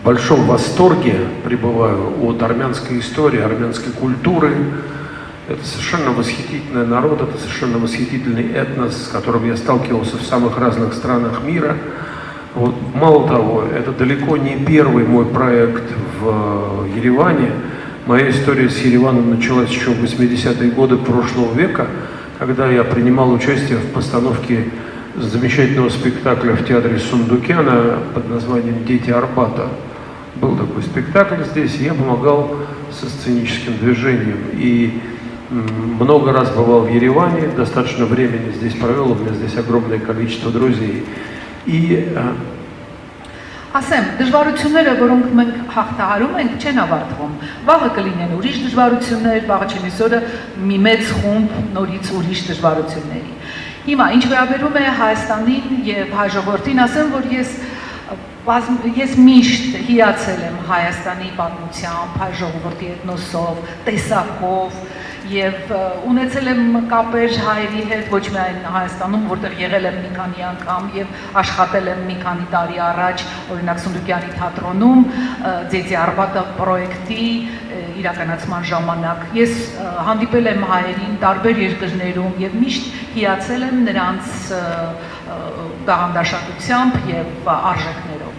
большом восторге пребываю от армянской истории, армянской культуры. Это совершенно восхитительный народ, это совершенно восхитительный этнос, с которым я сталкивался в самых разных странах мира. Вот, мало того, это далеко не первый мой проект в Ереване. Моя история с Ереваном началась еще в 80-е годы прошлого века, когда я принимал участие в постановке замечательного спектакля в театре Сундукяна под названием «Дети Арбата». Был такой спектакль здесь, и я помогал со сценическим движением. И много раз бывал в Ереване, достаточно времени здесь провел, у меня здесь огромное количество друзей. И Ասեմ, դժվարությունները, որոնք մենք հաղթահարում ենք, չեն ավարտվում։ Վաղը կլինեն ուրիշ դժվարություններ, վաղը չնիս օրը մի մեծ խումբ նորից ուրիշ դժվարությունների։ Հիմա ինչ վերաբերում է Հայաստանին եւ հայ ժողովրդին, ասեմ, որ ես միշտ հիացել եմ Հայաստանի պատմությամբ, հայ ժողովրդի էթնոսով, տեսակով եւ ունեցել եմ կապեր հայերի հետ ոչ միայն Հայաստանում, որտեղ եղել եմ մի քանի անգամ եւ աշխատել եմ մի քանի տարի առաջ, օրինակ Սունդուկյանի թատրոնում Ձեծի Արբատը պրոյեկտի իրականացման ժամանակ ես հանդիպել եմ հայերին տարբեր երկրներում եւ միշտ հիացել եմ նրանց գաղանդաշատությամբ եւ արժեքներով։